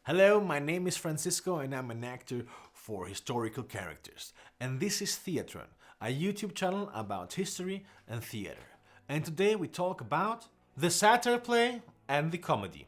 Hello, my name is Francisco and I'm an actor for historical characters. And this is Theatron, a YouTube channel about history and theater. And today we talk about the Satyrplay and the comedy.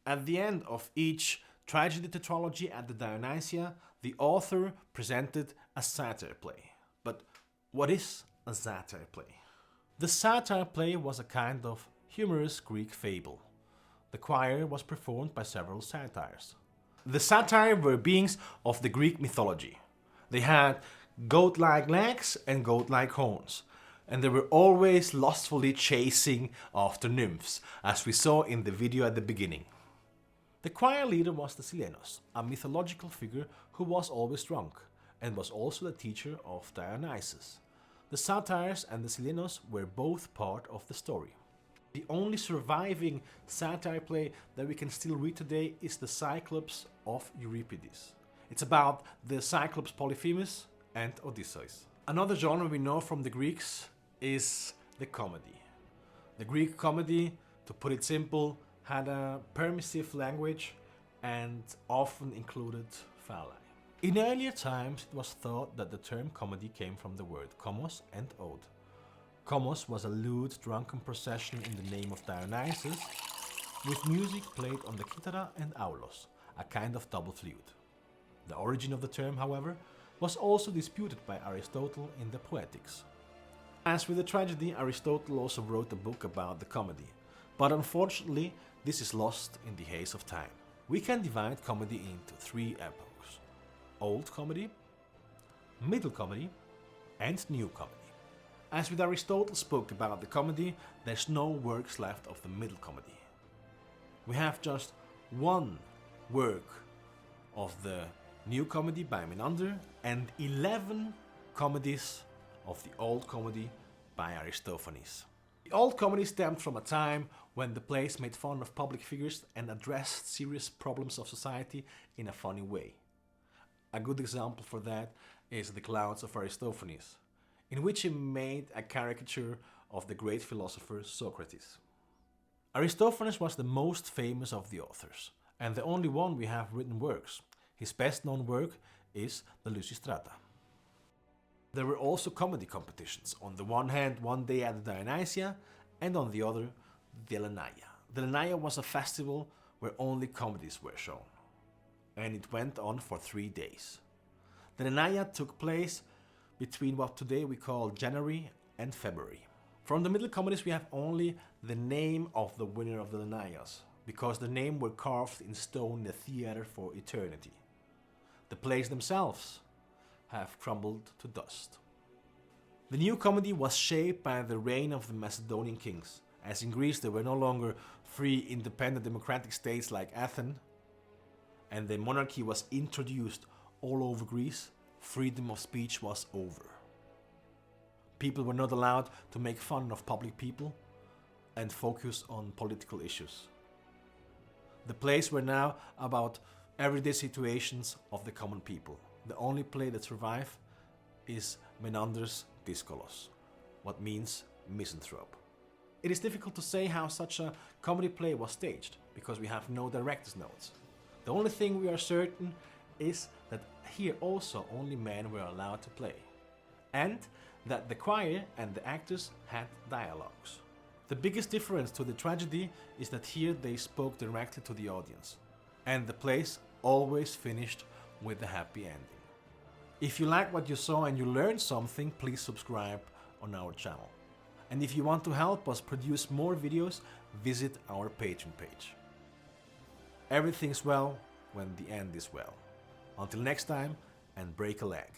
At the end of each tragedy tetralogy at the Dionysia, the author presented a satire play. But what is a satire play? The satire play was a kind of humorous Greek fable. The choir was performed by several satyrs. The satyrs were beings of the Greek mythology. They had goat-like legs and goat-like horns, and they were always lustfully chasing after nymphs, as we saw in the video at the beginning. The choir leader was the Silenos, a mythological figure who was always drunk, and was also the teacher of Dionysus. The satyrs and the Silenos were both part of the story. The only surviving satire play that we can still read today is the Cyclops of Euripides. It's about the Cyclops Polyphemus and Odysseus. Another genre we know from the Greeks is the comedy. The Greek comedy, to put it simple, had a permissive language and often included phalli. In earlier times, it was thought that the term comedy came from the word komos and ode. Komos was a lewd, drunken procession in the name of Dionysus, with music played on the kithara and aulos, a kind of double flute. The origin of the term, however, was also disputed by Aristotle in the Poetics. As with the tragedy, Aristotle also wrote a book about the comedy, but unfortunately, this is lost in the haze of time. We can divide comedy into three epochs: Old Comedy, Middle Comedy, and New Comedy. As with Aristotle spoke about the comedy, there's no works left of the Middle Comedy. We have just one work of the New Comedy by Menander and 11 comedies of the Old Comedy by Aristophanes. The Old Comedy stemmed from a time when the plays made fun of public figures and addressed serious problems of society in a funny way. A good example for that is The Clouds of Aristophanes, in which he made a caricature of the great philosopher Socrates. Aristophanes was the most famous of the authors, and the only one we have written works. His best known work is the Lysistrata. There were also comedy competitions, on the one hand one day at the Dionysia, and on the other the Lenaia. The Lenaia was a festival where only comedies were shown, and it went on for 3 days. The Lenaia took place between what today we call January and February. From the Middle Comedies we have only the name of the winner of the Lenaias, because the name were carved in stone in the theater for eternity. The plays themselves have crumbled to dust. The New Comedy was shaped by the reign of the Macedonian kings, as in Greece there were no longer free, independent democratic states like Athens, and the monarchy was introduced all over Greece, freedom of speech was over. People were not allowed to make fun of public people and focus on political issues. The plays were now about everyday situations of the common people. The only play that survived is Menander's Dyskolos, what means misanthrope. It is difficult to say how such a comedy play was staged, because we have no director's notes. The only thing we are certain is that here also only men were allowed to play, and that the choir and the actors had dialogues. The biggest difference to the tragedy is that here they spoke directly to the audience, and the plays always finished with a happy ending. If you like what you saw and you learned something, please subscribe on our channel. And if you want to help us produce more videos, visit our Patreon page. Everything's well when the end is well. Until next time, and break a leg.